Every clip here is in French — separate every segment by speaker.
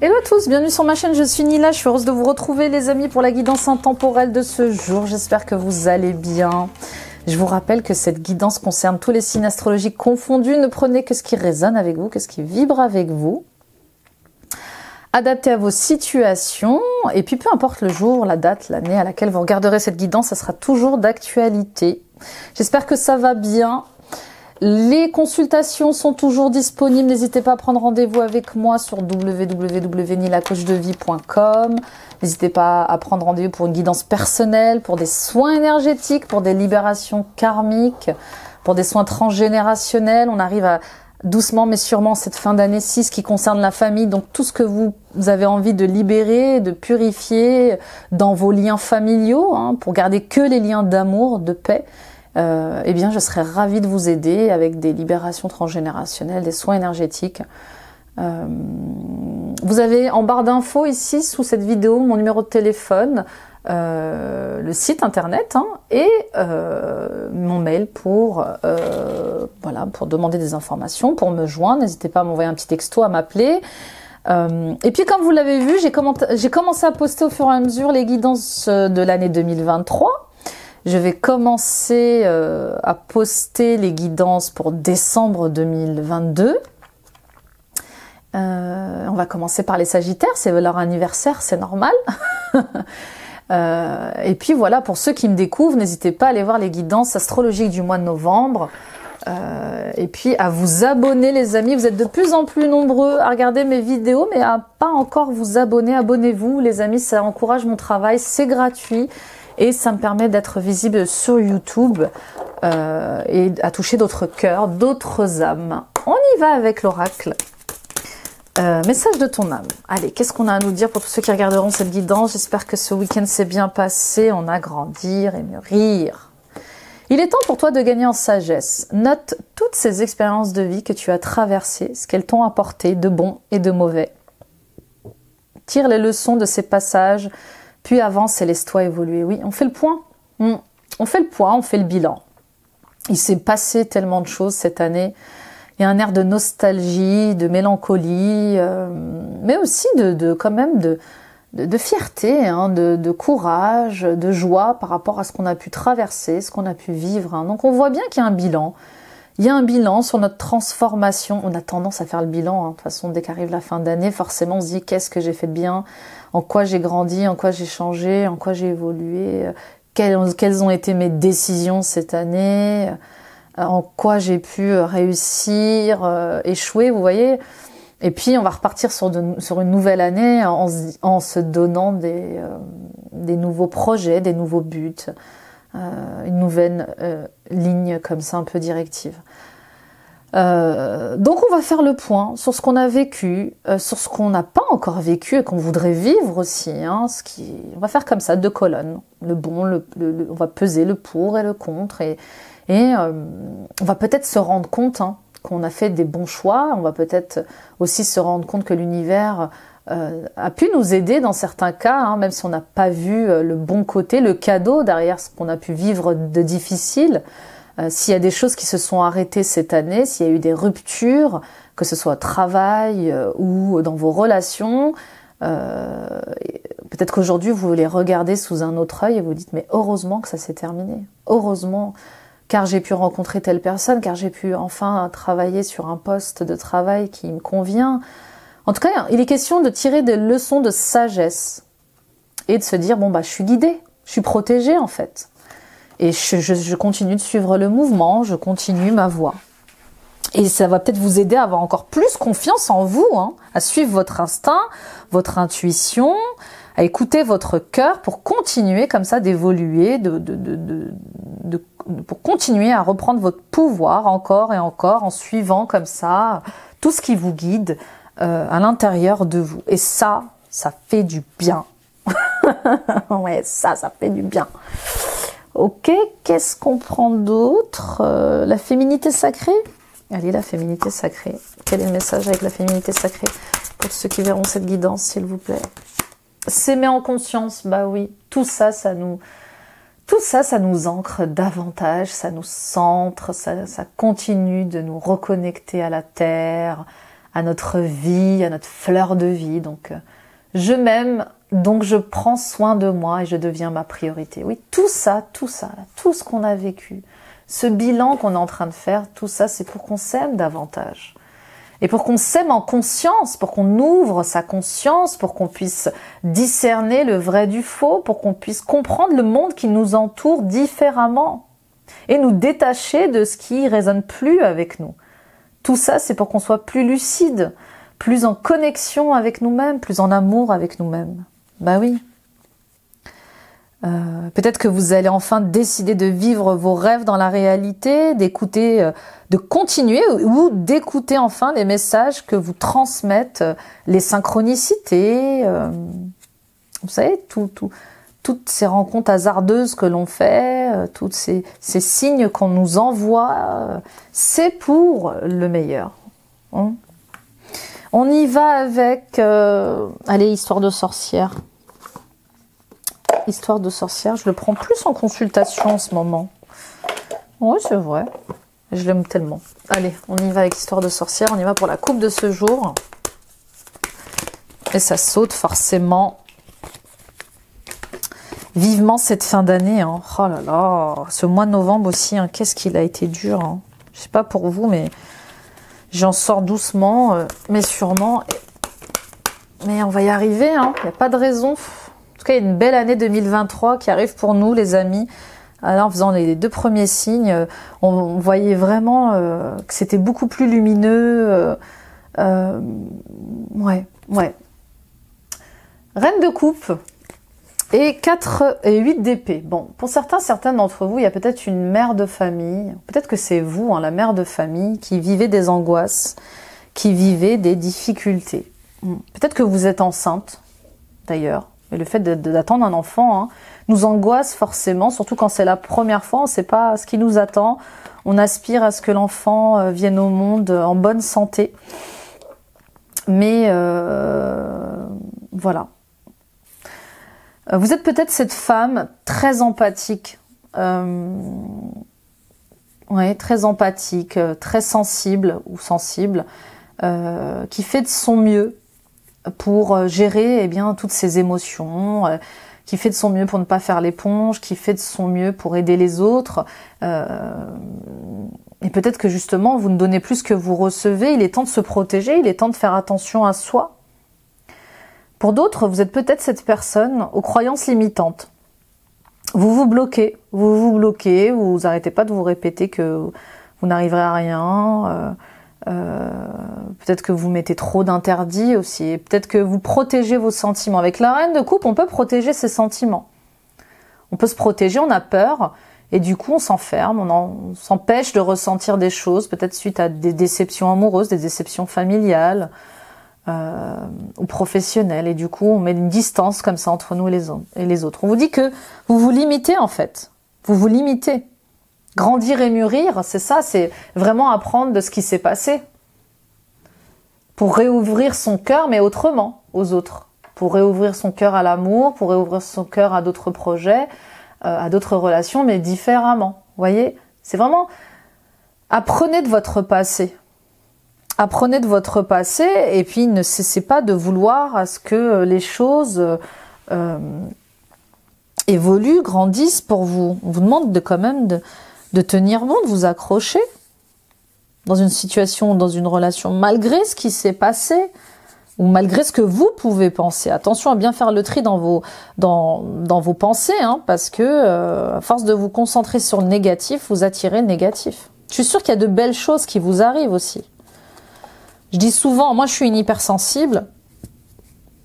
Speaker 1: Hello à tous, bienvenue sur ma chaîne, je suis Nila, je suis heureuse de vous retrouver les amis pour la guidance intemporelle de ce jour. J'espère que vous allez bien. Je vous rappelle que cette guidance concerne tous les signes astrologiques confondus. Ne prenez que ce qui résonne avec vous, que ce qui vibre avec vous. Adaptez à vos situations et puis peu importe le jour, la date, l'année à laquelle vous regarderez cette guidance, ça sera toujours d'actualité. J'espère que ça va bien. Les consultations sont toujours disponibles. N'hésitez pas à prendre rendez-vous avec moi sur www.nilacoachdevie.com. N'hésitez pas à prendre rendez-vous pour une guidance personnelle, pour des soins énergétiques, pour des libérations karmiques, pour des soins transgénérationnels. On arrive à doucement mais sûrement cette fin d'année 6 qui concerne la famille. Donc tout ce que vous avez envie de libérer, de purifier dans vos liens familiaux, pour garder que les liens d'amour, de paix. Eh bien, je serais ravie de vous aider avec des libérations transgénérationnelles, des soins énergétiques. Vous avez en barre d'infos ici, sous cette vidéo, mon numéro de téléphone, le site internet et mon mail pour demander des informations, pour me joindre. N'hésitez pas à m'envoyer un petit texto, à m'appeler. Et puis, comme vous l'avez vu, j'ai commencé à poster au fur et à mesure les guidances de l'année 2023. Je vais commencer à poster les guidances pour décembre 2022. On va commencer par les Sagittaires, c'est leur anniversaire, c'est normal. Et puis voilà, pour ceux qui me découvrent, n'hésitez pas à aller voir les guidances astrologiques du mois de novembre. Et puis à vous abonner les amis, vous êtes de plus en plus nombreux à regarder mes vidéos, mais à pas encore vous abonner, abonnez-vous les amis, ça encourage mon travail, c'est gratuit. Et ça me permet d'être visible sur YouTube et à toucher d'autres cœurs, d'autres âmes. On y va avec l'oracle. Message de ton âme. Allez, qu'est-ce qu'on a à nous dire pour tous ceux qui regarderont cette guidance? J'espère que ce week-end s'est bien passé, on a grandir et mûrir. Il est temps pour toi de gagner en sagesse. Note toutes ces expériences de vie que tu as traversées, ce qu'elles t'ont apporté de bon et de mauvais. Tire les leçons de ces passages, puis avance et laisse-toi évoluer. Oui, on fait le point. On fait le point, on fait le bilan. Il s'est passé tellement de choses cette année. Il y a un air de nostalgie, de mélancolie, mais aussi quand même de fierté, de courage, de joie par rapport à ce qu'on a pu traverser, ce qu'on a pu vivre. Donc on voit bien qu'il y a un bilan. Il y a un bilan sur notre transformation. On a tendance à faire le bilan. De toute façon, dès qu'arrive la fin d'année, forcément, on se dit qu'est-ce que j'ai fait de bien, en quoi j'ai grandi, en quoi j'ai changé, en quoi j'ai évolué, quelles ont été mes décisions cette année, en quoi j'ai pu réussir, échouer, vous voyez. Et puis, on va repartir sur une nouvelle année en se donnant des nouveaux projets, des nouveaux buts. Une nouvelle ligne comme ça un peu directive. Donc on va faire le point sur ce qu'on a vécu, sur ce qu'on n'a pas encore vécu et qu'on voudrait vivre aussi. On va faire comme ça, 2 colonnes. Le bon, on va peser le pour et le contre et on va peut-être se rendre compte qu'on a fait des bons choix. On va peut-être aussi se rendre compte que l'univers a pu nous aider dans certains cas, même si on n'a pas vu le bon côté, le cadeau derrière ce qu'on a pu vivre de difficile. S'il y a des choses qui se sont arrêtées cette année, s'il y a eu des ruptures, que ce soit au travail ou dans vos relations, peut-être qu'aujourd'hui vous les regardez sous un autre œil et vous dites mais heureusement que ça s'est terminé, heureusement car j'ai pu rencontrer telle personne, car j'ai pu enfin travailler sur un poste de travail qui me convient. En tout cas, il est question de tirer des leçons de sagesse et de se dire, bon, je suis guidée, je suis protégée en fait. Et je continue de suivre le mouvement, je continue ma voie. Et ça va peut-être vous aider à avoir encore plus confiance en vous, à suivre votre instinct, votre intuition, à écouter votre cœur pour continuer comme ça d'évoluer, pour continuer à reprendre votre pouvoir encore et encore en suivant comme ça tout ce qui vous guide à l'intérieur de vous. Et ça fait du bien. Ouais, ça fait du bien. Ok, qu'est-ce qu'on prend d'autre? La féminité sacrée? Allez, la féminité sacrée. Quel est le message avec la féminité sacrée pour ceux qui verront cette guidance, s'il vous plaît? S'aimer en conscience, bah oui, tout ça, ça nous ancre davantage, ça nous centre, ça continue de nous reconnecter à la terre, à notre vie, à notre fleur de vie. Donc, je m'aime, donc je prends soin de moi et je deviens ma priorité. Oui, tout ça, tout ce qu'on a vécu, ce bilan qu'on est en train de faire, tout ça, c'est pour qu'on s'aime davantage. Et pour qu'on s'aime en conscience, pour qu'on ouvre sa conscience, pour qu'on puisse discerner le vrai du faux, pour qu'on puisse comprendre le monde qui nous entoure différemment et nous détacher de ce qui résonne plus avec nous. Tout ça, c'est pour qu'on soit plus lucide, plus en connexion avec nous-mêmes, plus en amour avec nous-mêmes. Bah oui. Peut-être que vous allez enfin décider de vivre vos rêves dans la réalité, d'écouter, de continuer ou d'écouter enfin les messages que vous transmettent les synchronicités. Vous savez, toutes ces rencontres hasardeuses que l'on fait, tous ces signes qu'on nous envoie, c'est pour le meilleur. On y va avec, allez, histoire de sorcière. Histoire de sorcière, je le prends plus en consultation en ce moment. Oui, c'est vrai. Je l'aime tellement. Allez, on y va avec histoire de sorcière. On y va pour la coupe de ce jour. Et ça saute forcément. Vivement cette fin d'année. Hein. Oh là là. Ce mois de novembre aussi, hein. Qu'est-ce qu'il a été dur. Hein. Je sais pas pour vous, mais j'en sors doucement, mais sûrement. Mais on va y arriver. Hein. Il n'y a pas de raison. En tout cas, il y a une belle année 2023 qui arrive pour nous, les amis. Alors, en faisant les 2 premiers signes, on voyait vraiment que c'était beaucoup plus lumineux. Ouais. Reine de coupe et 4 et 8 d'épée. Bon, pour certaines d'entre vous, il y a peut-être une mère de famille. Peut-être que c'est vous, hein, la mère de famille, qui vivez des angoisses, qui vivez des difficultés. Peut-être que vous êtes enceinte, d'ailleurs. Et le fait d'attendre un enfant nous angoisse forcément, surtout quand c'est la première fois, on ne sait pas ce qui nous attend. On aspire à ce que l'enfant vienne au monde en bonne santé. Mais voilà. Vous êtes peut-être cette femme très empathique. Très empathique, très sensible ou sensible, qui fait de son mieux pour gérer toutes ces émotions, qui fait de son mieux pour ne pas faire l'éponge, qui fait de son mieux pour aider les autres. Et peut-être que justement, vous ne donnez plus ce que vous recevez. Il est temps de se protéger, il est temps de faire attention à soi. Pour d'autres, vous êtes peut-être cette personne aux croyances limitantes. Vous vous bloquez, vous n'arrêtez pas de vous répéter que vous n'arriverez à rien. Peut-être que vous mettez trop d'interdits aussi. Peut-être que vous protégez vos sentiments. Avec la reine de coupe, on peut protéger ses sentiments. On peut se protéger, on a peur. Et du coup, on s'enferme, on s'empêche de ressentir des choses. Peut-être suite à des déceptions amoureuses, des déceptions familiales ou professionnelles. Et du coup, on met une distance comme ça entre nous et les autres. On vous dit que vous vous limitez en fait. Vous vous limitez. Grandir et mûrir, c'est ça, c'est vraiment apprendre de ce qui s'est passé. Pour réouvrir son cœur, mais autrement, aux autres. Pour réouvrir son cœur à l'amour, pour réouvrir son cœur à d'autres projets, à d'autres relations, mais différemment. Vous voyez, c'est vraiment... Apprenez de votre passé. Apprenez de votre passé, et puis ne cessez pas de vouloir à ce que les choses... évoluent, grandissent pour vous. On vous demande quand même de tenir bon, de vous accrocher dans une situation, dans une relation, malgré ce qui s'est passé, ou malgré ce que vous pouvez penser. Attention à bien faire le tri dans vos pensées, parce que à force de vous concentrer sur le négatif, vous attirez le négatif. Je suis sûre qu'il y a de belles choses qui vous arrivent aussi. Je dis souvent, moi je suis une hypersensible.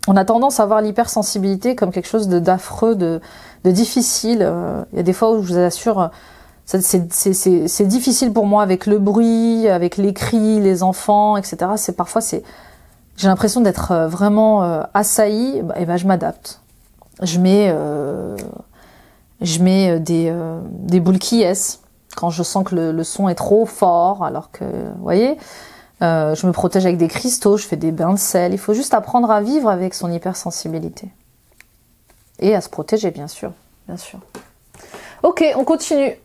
Speaker 1: On a tendance à voir l'hypersensibilité comme quelque chose d'affreux, de difficile. Il y a des fois où je vous assure, c'est difficile pour moi avec le bruit, avec les cris, les enfants, etc. J'ai l'impression d'être vraiment assaillie. Et ben je m'adapte. Je mets des boules qui yes quand je sens que le son est trop fort, alors que, vous voyez. Je me protège avec des cristaux, je fais des bains de sel. Il faut juste apprendre à vivre avec son hypersensibilité. Et à se protéger, bien sûr. Bien sûr. Ok, on continue.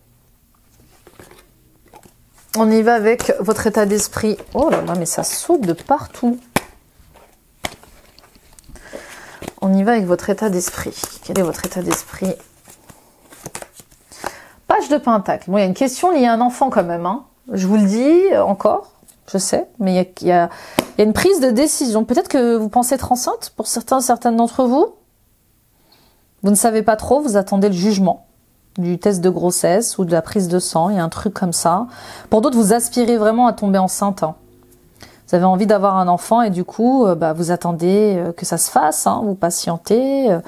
Speaker 1: On y va avec votre état d'esprit. Oh là là, mais ça saute de partout. On y va avec votre état d'esprit. Quel est votre état d'esprit? Page de Pentacle. Bon, il y a une question liée à un enfant quand même. Hein. Je vous le dis encore, je sais, mais il y a une prise de décision. Peut-être que vous pensez être enceinte pour certaines d'entre vous. Vous ne savez pas trop, vous attendez le jugement du test de grossesse ou de la prise de sang. Il y a un truc comme ça. Pour d'autres, vous aspirez vraiment à tomber enceinte. Hein. Vous avez envie d'avoir un enfant et du coup, vous attendez que ça se fasse, hein, vous patientez.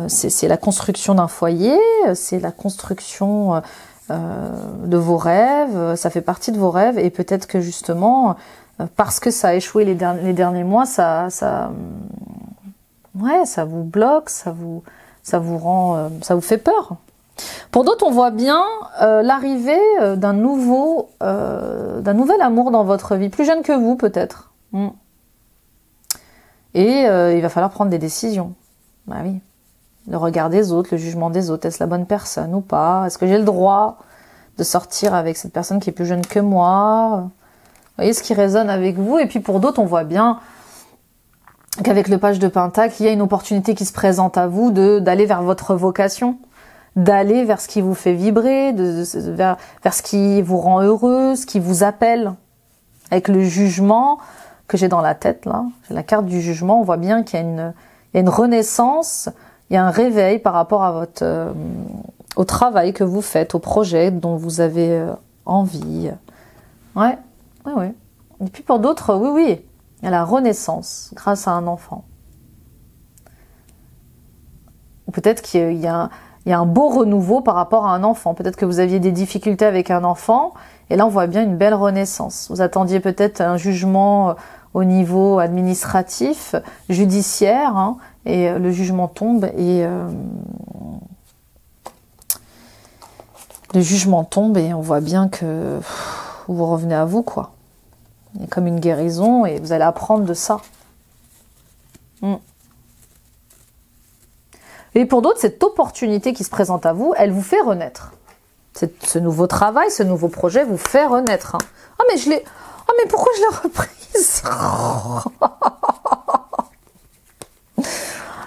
Speaker 1: C'est la construction d'un foyer, c'est la construction de vos rêves, ça fait partie de vos rêves et peut-être que justement, parce que ça a échoué les derniers mois, ça vous bloque, ça vous rend, ça vous fait peur. Pour d'autres, on voit bien l'arrivée d'un nouvel amour dans votre vie, plus jeune que vous peut-être. Et il va falloir prendre des décisions. Bah oui. Le regard des autres, le jugement des autres, est-ce la bonne personne ou pas? Est-ce que j'ai le droit de sortir avec cette personne qui est plus jeune que moi? Vous voyez ce qui résonne avec vous. Et puis pour d'autres, on voit bien qu'avec le page de Pentacle, il y a une opportunité qui se présente à vous d'aller vers votre vocation. D'aller vers ce qui vous fait vibrer, vers ce qui vous rend heureux, ce qui vous appelle. Avec le jugement que j'ai dans la tête, là, j'ai la carte du jugement, on voit bien qu'il y a une renaissance, il y a un réveil par rapport à au travail que vous faites, au projet dont vous avez envie. Ouais. Et puis pour d'autres, oui, il y a la renaissance grâce à un enfant. Ou peut-être qu'il y a un beau renouveau par rapport à un enfant. Peut-être que vous aviez des difficultés avec un enfant, et là on voit bien une belle renaissance. Vous attendiez peut-être un jugement au niveau administratif, judiciaire, hein, et le jugement tombe, et on voit bien que vous revenez à vous, quoi. Il y a comme une guérison, et vous allez apprendre de ça. Et pour d'autres, cette opportunité qui se présente à vous, elle vous fait renaître. Ce nouveau travail, ce nouveau projet vous fait renaître. Hein. Ah mais mais pourquoi je l'ai reprise?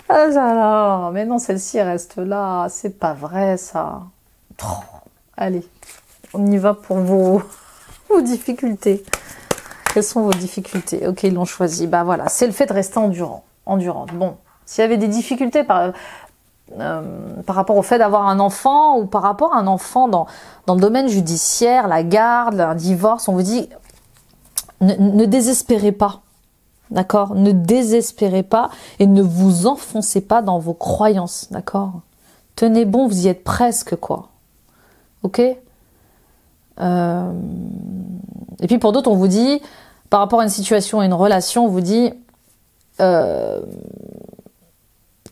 Speaker 1: Ah là, mais non, celle-ci elle reste là. C'est pas vrai ça. Allez, on y va pour vos difficultés. Quelles sont vos difficultés? Ok, ils l'ont choisi. Bah voilà, c'est le fait de rester endurante. Bon, s'il y avait des difficultés par rapport au fait d'avoir un enfant ou par rapport à un enfant dans le domaine judiciaire, la garde, un divorce, on vous dit ne désespérez pas, d'accord? Ne désespérez pas et ne vous enfoncez pas dans vos croyances, d'accord? Tenez bon, vous y êtes presque, quoi. Ok? Et puis pour d'autres, on vous dit, par rapport à une situation et une relation, on vous dit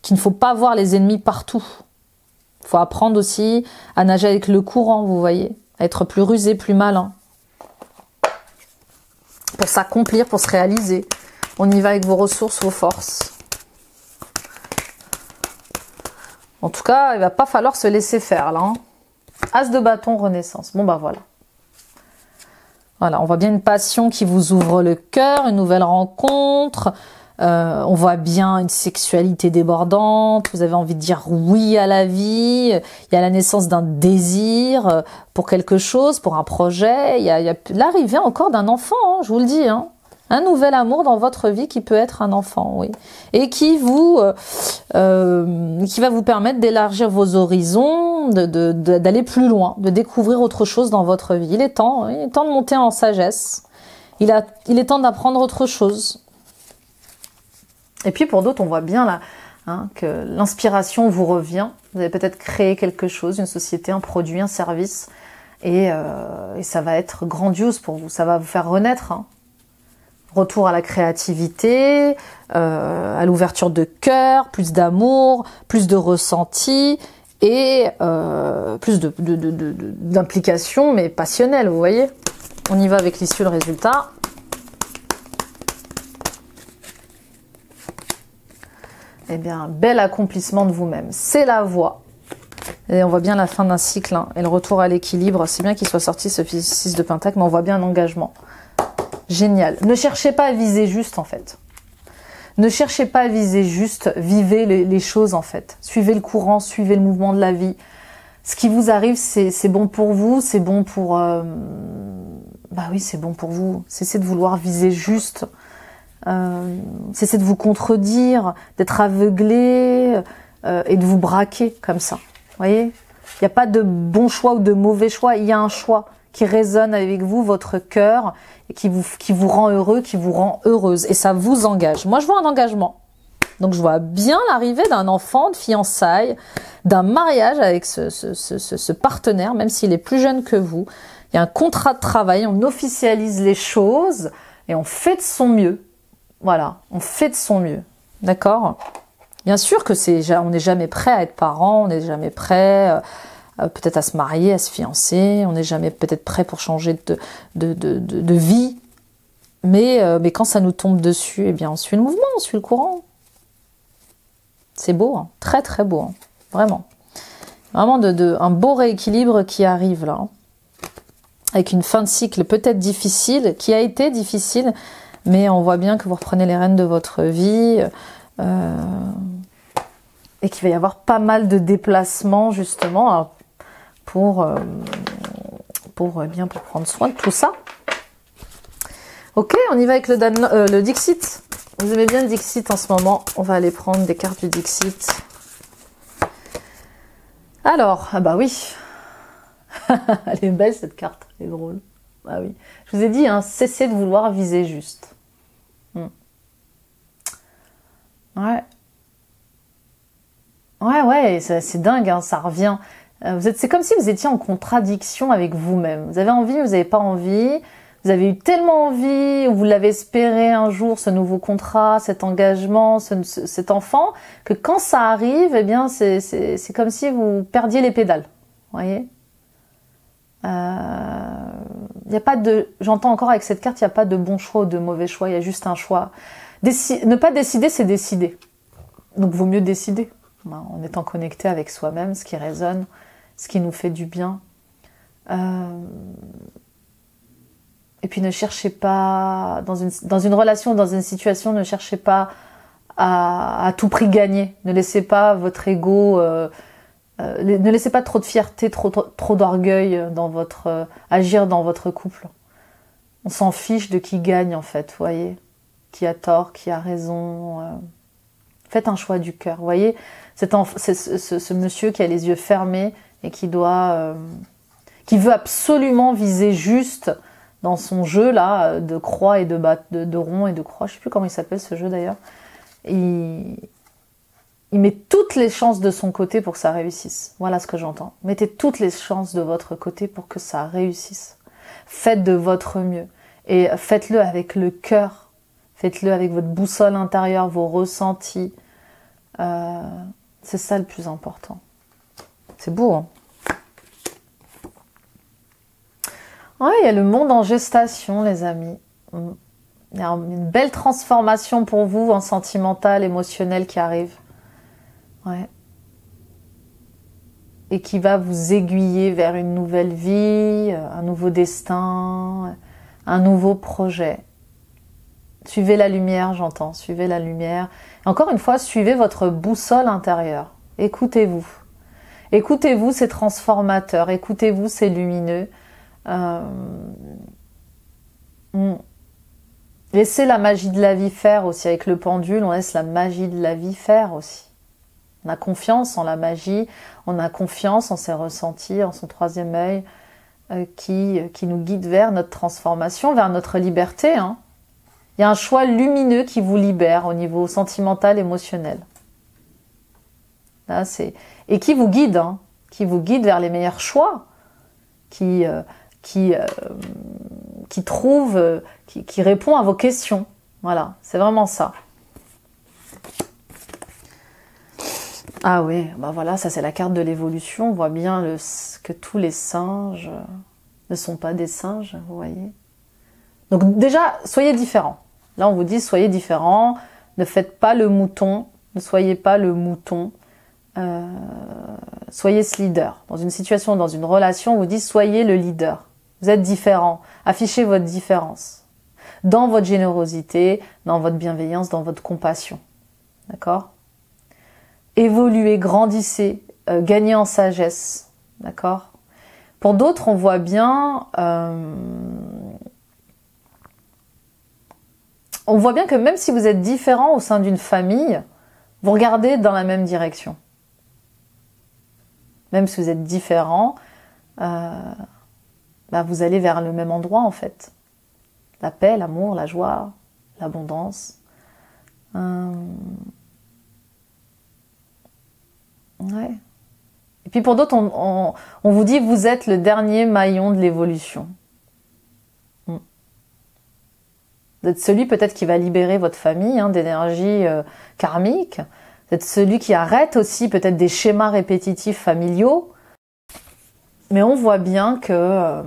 Speaker 1: qu'il ne faut pas voir les ennemis partout. Il faut apprendre aussi à nager avec le courant, vous voyez, à être plus rusé, plus malin. Pour s'accomplir, pour se réaliser. On y va avec vos ressources, vos forces. En tout cas, il va pas falloir se laisser faire, là. Hein. As de bâton, renaissance. Bon, bah voilà. Voilà, on voit bien une passion qui vous ouvre le cœur, une nouvelle rencontre. On voit bien une sexualité débordante, vous avez envie de dire oui à la vie, il y a la naissance d'un désir pour quelque chose, pour un projet, il y a l'arrivée encore d'un enfant, hein, je vous le dis, hein. Un nouvel amour dans votre vie qui peut être un enfant, oui, et qui va vous permettre d'élargir vos horizons, d'aller plus loin, de découvrir autre chose dans votre vie. Il est temps de monter en sagesse, il est temps d'apprendre autre chose. Et puis pour d'autres, on voit bien là que l'inspiration vous revient. Vous avez peut-être créé quelque chose, une société, un produit, un service, et ça va être grandiose pour vous. Ça va vous faire renaître. Hein. Retour à la créativité, à l'ouverture de cœur, plus d'amour, plus de ressenti et plus d'implication, mais passionnelle. Vous voyez. On y va avec l'issue, le résultat. Eh bien, bel accomplissement de vous-même. C'est la voie. Et on voit bien la fin d'un cycle hein, et le retour à l'équilibre. C'est bien qu'il soit sorti ce 6 de Pentacle, mais on voit bien un engagement. Génial. Ne cherchez pas à viser juste en fait. Ne cherchez pas à viser juste, vivez les choses en fait. Suivez le courant, suivez le mouvement de la vie. Ce qui vous arrive, c'est bon pour vous, c'est bon pour... bah oui, c'est bon pour vous. Cessez de vouloir viser juste. Cessez de vous contredire, d'être aveuglé et de vous braquer comme ça. Vous voyez, il n'y a pas de bon choix ou de mauvais choix, il y a un choix qui résonne avec vous, votre cœur, et qui vous rend heureux, qui vous rend heureuse. Et ça vous engage. Moi, je vois un engagement. Donc, je vois bien l'arrivée d'un enfant, de fiançailles, d'un mariage avec ce partenaire, même s'il est plus jeune que vous. Il y a un contrat de travail, on officialise les choses et on fait de son mieux. Voilà, on fait de son mieux. D'accord ? Bien sûr que on n'est jamais prêt à être parent, on n'est jamais prêt peut-être à se marier, à se fiancer, on n'est jamais peut-être prêt pour changer de vie. Mais quand ça nous tombe dessus, eh bien on suit le mouvement, on suit le courant. C'est beau, hein, très très beau, hein, vraiment. Vraiment un beau rééquilibre qui arrive là. Hein, avec une fin de cycle peut-être difficile, qui a été difficile, mais on voit bien que vous reprenez les rênes de votre vie. Et qu'il va y avoir pas mal de déplacements justement pour prendre soin de tout ça. Ok, on y va avec le Dixit. Vous aimez bien le Dixit en ce moment. On va aller prendre des cartes du Dixit. Alors, ah bah oui. Elle est belle cette carte, elle est drôle. Ah oui. Je vous ai dit, hein, cessez de vouloir viser juste. Ouais. Ouais, c'est dingue, hein, ça revient. C'est comme si vous étiez en contradiction avec vous-même. Vous avez envie, vous n'avez pas envie. Vous avez eu tellement envie, ou vous l'avez espéré un jour, ce nouveau contrat, cet engagement, cet enfant, que quand ça arrive, eh bien, c'est comme si vous perdiez les pédales. Vous voyez ? Y a pas de, j'entends encore avec cette carte, il n'y a pas de bon choix ou de mauvais choix, il y a juste un choix. Ne pas décider, c'est décider. Donc, vaut mieux décider. En étant connecté avec soi-même, ce qui résonne, ce qui nous fait du bien. Et puis ne cherchez pas, dans une relation, dans une situation, ne cherchez pas à tout prix gagner. Ne laissez pas votre ego, ne laissez pas trop de fierté, trop d'orgueil agir dans votre couple. On s'en fiche de qui gagne en fait, vous voyez, qui a tort, qui a raison. Faites un choix du cœur, vous voyez. Ce monsieur qui a les yeux fermés et qui veut absolument viser juste dans son jeu là de croix et de rond et de croix. Je sais plus comment il s'appelle ce jeu d'ailleurs. Il met toutes les chances de son côté pour que ça réussisse. Voilà ce que j'entends. Mettez toutes les chances de votre côté pour que ça réussisse. Faites de votre mieux et faites-le avec le cœur. Faites-le avec votre boussole intérieure, vos ressentis. C'est ça le plus important. C'est beau, hein? Ouais, il y a le monde en gestation, les amis. Il y a une belle transformation pour vous en sentimental, émotionnel qui arrive. Ouais. Et qui va vous aiguiller vers une nouvelle vie, un nouveau destin, un nouveau projet. Suivez la lumière, j'entends. Suivez la lumière. Encore une fois, suivez votre boussole intérieure. Écoutez-vous. Écoutez-vous, c'est transformateur. Écoutez-vous, c'est lumineux. Laissez la magie de la vie faire aussi. Avec le pendule, on laisse la magie de la vie faire aussi. On a confiance en la magie. On a confiance en ses ressentis, en son troisième œil qui nous guide vers notre transformation, vers notre liberté, hein. Il y a un choix lumineux qui vous libère au niveau sentimental, émotionnel. Là, et qui vous guide, hein, qui vous guide vers les meilleurs choix, qui répond à vos questions. Voilà, c'est vraiment ça. Ah oui, bah voilà, ça c'est la carte de l'évolution. On voit bien que tous les singes ne sont pas des singes, vous voyez. Donc déjà, soyez différents. Là, on vous dit, soyez différents, ne faites pas le mouton, ne soyez pas le mouton. soyez ce leader. Dans une situation, dans une relation, on vous dit soyez le leader. Vous êtes différent. Affichez votre différence. Dans votre générosité, dans votre bienveillance, dans votre compassion. D'accord? Évoluez, grandissez, gagnez en sagesse. D'accord? Pour d'autres, on voit bien... on voit bien que même si vous êtes différent au sein d'une famille, vous regardez dans la même direction. Même si vous êtes différent, vous allez vers le même endroit en fait. La paix, l'amour, la joie, l'abondance. Ouais. Et puis pour d'autres, on vous dit vous êtes le dernier maillon de l'évolution. Vous êtes celui peut-être qui va libérer votre famille d'énergie karmique. Vous êtes celui qui arrête aussi peut-être des schémas répétitifs familiaux. Mais on voit bien que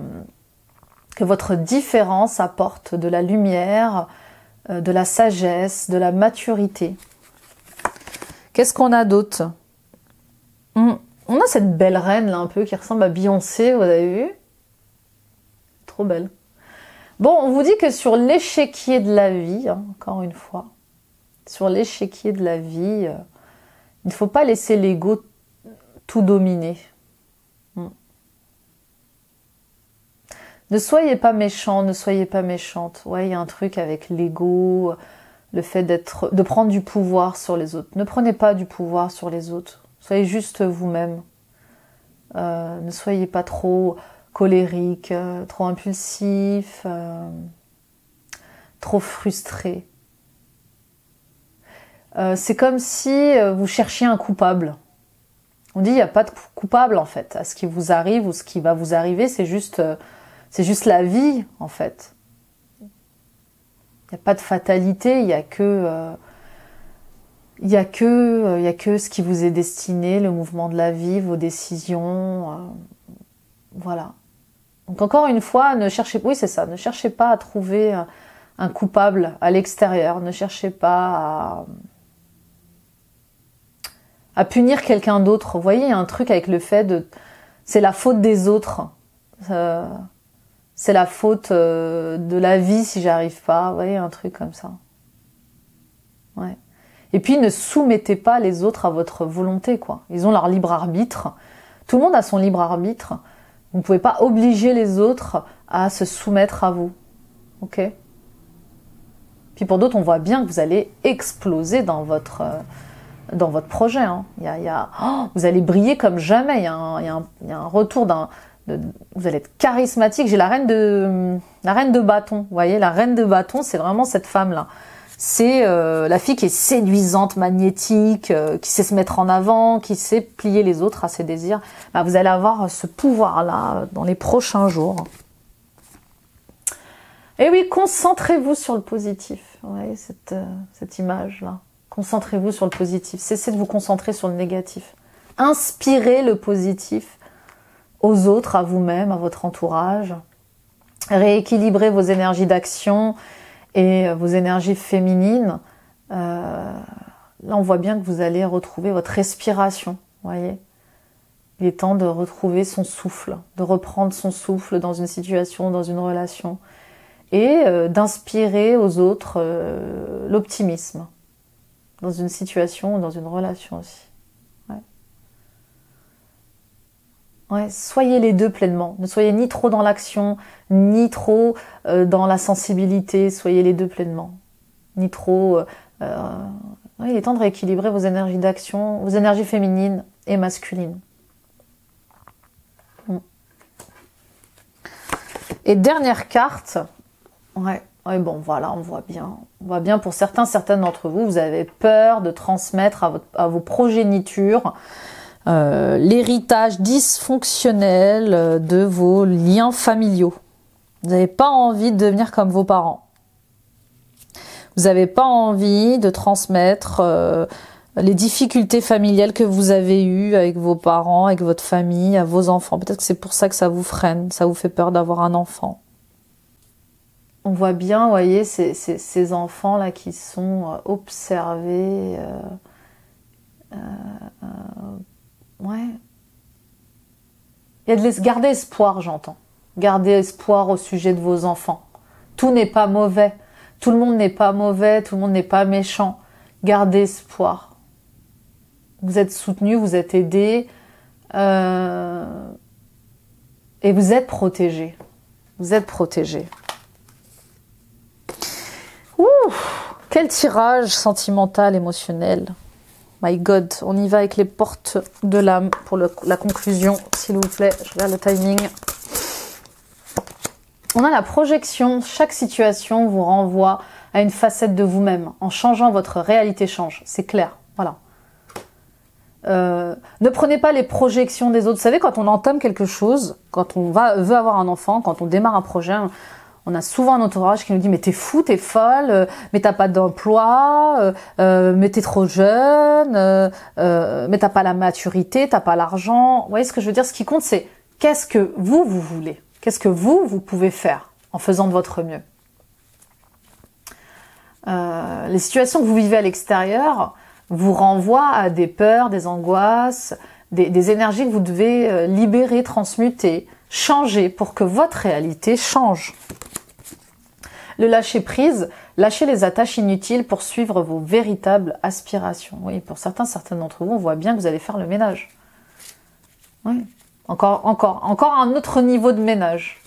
Speaker 1: votre différence apporte de la lumière, de la sagesse, de la maturité. Qu'est-ce qu'on a d'autre? On a cette belle reine là un peu qui ressemble à Beyoncé, vous avez vu? Trop belle. Bon, on vous dit que sur l'échiquier de la vie, encore une fois, sur l'échiquier de la vie, il ne faut pas laisser l'ego tout dominer. Ne soyez pas méchant, ne soyez pas méchante. Ouais, il y a un truc avec l'ego, le fait de prendre du pouvoir sur les autres. Ne prenez pas du pouvoir sur les autres. Soyez juste vous-même. Ne soyez pas trop colérique, trop impulsif, trop frustré. C'est comme si vous cherchiez un coupable. On dit il n'y a pas de coupable en fait. À ce qui vous arrive ou ce qui va vous arriver, c'est juste la vie en fait. Il n'y a pas de fatalité, il n'y a que ce qui vous est destiné, le mouvement de la vie, vos décisions, voilà. Donc encore une fois, ne cherchez pas à trouver un coupable à l'extérieur, ne cherchez pas à punir quelqu'un d'autre. Vous voyez, il y a un truc avec le fait c'est la faute des autres, c'est la faute de la vie si j'arrive pas, vous voyez, un truc comme ça. Ouais. Et puis ne soumettez pas les autres à votre volonté, quoi. Ils ont leur libre arbitre. Tout le monde a son libre arbitre. Vous ne pouvez pas obliger les autres à se soumettre à vous. Ok? Puis pour d'autres, on voit bien que vous allez exploser dans votre projet. Hein. Vous allez briller comme jamais. Il y a un retour vous allez être charismatique. J'ai la reine de bâton. Vous voyez, la reine de bâton, c'est vraiment cette femme-là. C'est la fille qui est séduisante, magnétique, qui sait se mettre en avant, qui sait plier les autres à ses désirs. Vous allez avoir ce pouvoir-là dans les prochains jours. Et oui, concentrez-vous sur le positif. Vous voyez cette image-là. Concentrez-vous sur le positif. Cessez de vous concentrer sur le négatif. Inspirez le positif aux autres, à vous-même, à votre entourage. Rééquilibrez vos énergies d'action et vos énergies féminines. Là, on voit bien que vous allez retrouver votre respiration. Vous voyez, il est temps de retrouver son souffle, de reprendre son souffle dans une situation, dans une relation, et d'inspirer aux autres l'optimisme dans une situation ou dans une relation aussi. Ouais, soyez les deux pleinement. Ne soyez ni trop dans l'action, ni trop dans la sensibilité. Soyez les deux pleinement. Ni trop... il est temps de rééquilibrer vos énergies d'action, vos énergies féminines et masculines. Et dernière carte. Ouais, bon, voilà, on voit bien. On voit bien pour certaines d'entre vous, vous avez peur de transmettre à vos progénitures l'héritage dysfonctionnel de vos liens familiaux. Vous n'avez pas envie de devenir comme vos parents. Vous n'avez pas envie de transmettre les difficultés familiales que vous avez eues avec vos parents, avec votre famille, à vos enfants. Peut-être que c'est pour ça que ça vous freine, ça vous fait peur d'avoir un enfant. On voit bien, vous voyez, ces enfants-là qui sont observés... ouais, Gardez espoir, j'entends. Gardez espoir au sujet de vos enfants. Tout n'est pas mauvais. Tout le monde n'est pas mauvais, tout le monde n'est pas méchant. Gardez espoir. Vous êtes soutenu, vous êtes aidé. Et vous êtes protégé. Vous êtes protégé. Ouh, quel tirage sentimental, émotionnel. My God, on y va avec les portes de l'âme pour la conclusion, s'il vous plaît. Je regarde le timing. On a la projection. Chaque situation vous renvoie à une facette de vous-même. En changeant, votre réalité change. C'est clair. Voilà. Ne prenez pas les projections des autres. Vous savez, quand on entame quelque chose, quand on veut avoir un enfant, quand on démarre un projet, on a souvent un entourage qui nous dit mais t'es fou, t'es folle, mais t'as pas d'emploi, mais t'es trop jeune, mais t'as pas la maturité, t'as pas l'argent. Vous voyez ce que je veux dire? Ce qui compte, c'est qu'est-ce que vous voulez? Qu'est-ce que vous pouvez faire en faisant de votre mieux? Les situations que vous vivez à l'extérieur vous renvoient à des peurs, des angoisses, des énergies que vous devez libérer, transmuter, changer pour que votre réalité change. Le lâcher-prise, lâcher les attaches inutiles pour suivre vos véritables aspirations. Oui, pour certains d'entre vous, on voit bien que vous allez faire le ménage. Oui. Encore un autre niveau de ménage.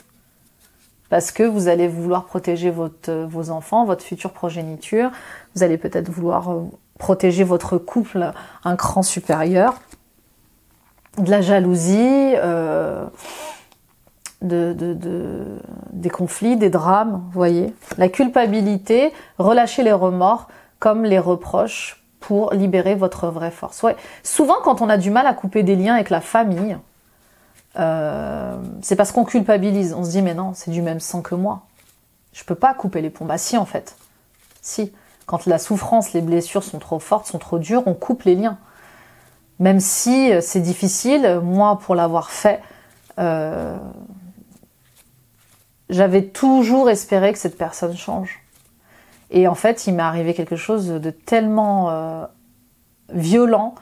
Speaker 1: Parce que vous allez vouloir protéger vos enfants, votre future progéniture. Vous allez peut-être vouloir protéger votre couple un cran supérieur. De la jalousie, des conflits, des drames, vous voyez. La culpabilité, relâcher les remords comme les reproches pour libérer votre vraie force. Ouais. Souvent, quand on a du mal à couper des liens avec la famille, c'est parce qu'on culpabilise. On se dit, mais non, c'est du même sang que moi. Je peux pas couper les ponts. Bah si, en fait. Si. Quand la souffrance, les blessures sont trop fortes, sont trop dures, on coupe les liens. Même si c'est difficile, moi, pour l'avoir fait, j'avais toujours espéré que cette personne change. Et en fait, il m'est arrivé quelque chose de tellement violent.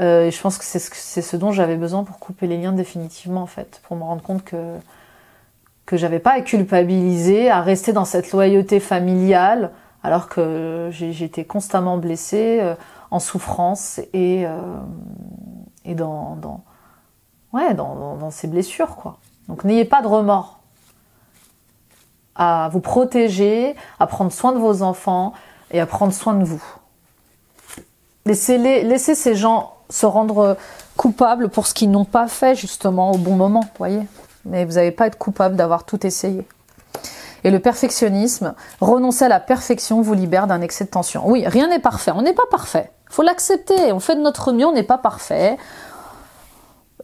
Speaker 1: Et je pense que c'est ce dont j'avais besoin pour couper les liens définitivement, en fait. Pour me rendre compte que j'avais pas à culpabiliser, à rester dans cette loyauté familiale, alors que j'étais constamment blessée, en souffrance et dans ces blessures, quoi. Donc n'ayez pas de remords. À vous protéger, à prendre soin de vos enfants et à prendre soin de vous. Laissez ces gens se rendre coupables pour ce qu'ils n'ont pas fait justement au bon moment, vous voyez. Mais vous n'allez pas être coupable d'avoir tout essayé. Et le perfectionnisme, renoncer à la perfection vous libère d'un excès de tension. Oui, rien n'est parfait, on n'est pas parfait. Il faut l'accepter, on fait de notre mieux, on n'est pas parfait.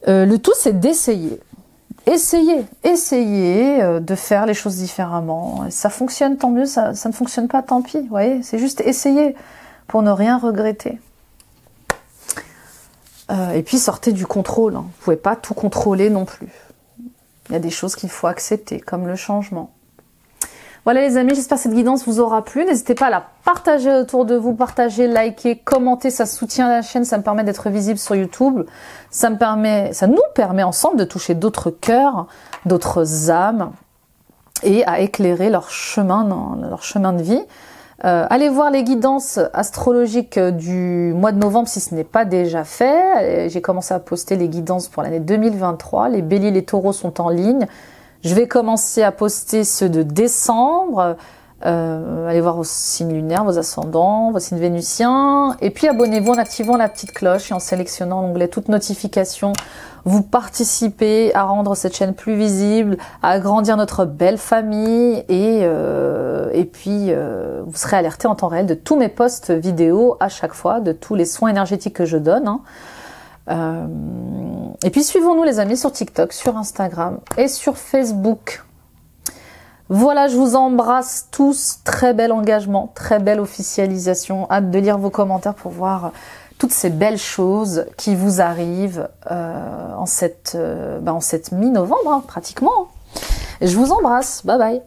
Speaker 1: Le tout, c'est d'essayer. Essayez de faire les choses différemment. Ça fonctionne, tant mieux, ça ne fonctionne pas, tant pis. Vous voyez, c'est juste essayer pour ne rien regretter. Et puis sortez du contrôle. Vous ne pouvez pas tout contrôler non plus. Il y a des choses qu'il faut accepter, comme le changement. Voilà les amis, j'espère que cette guidance vous aura plu. N'hésitez pas à la partager autour de vous, partager, liker, commenter, ça soutient la chaîne, ça me permet d'être visible sur YouTube. Ça nous permet ensemble de toucher d'autres cœurs, d'autres âmes et à éclairer leur chemin de vie. Allez voir les guidances astrologiques du mois de novembre si ce n'est pas déjà fait. J'ai commencé à poster les guidances pour l'année 2023. Les béliers, les taureaux sont en ligne. Je vais commencer à poster ceux de décembre. Allez voir vos signes lunaires, vos ascendants, vos signes vénusiens. Et puis abonnez-vous en activant la petite cloche et en sélectionnant l'onglet toutes notifications. Vous participez à rendre cette chaîne plus visible, à agrandir notre belle famille et puis vous serez alerté en temps réel de tous mes posts vidéo à chaque fois, de tous les soins énergétiques que je donne. Et puis suivons-nous les amis sur TikTok, sur Instagram et sur Facebook. Voilà, je vous embrasse tous. Très bel engagement, très belle officialisation. Hâte de lire vos commentaires pour voir toutes ces belles choses qui vous arrivent en cette mi-novembre, pratiquement. Je vous embrasse. Bye bye.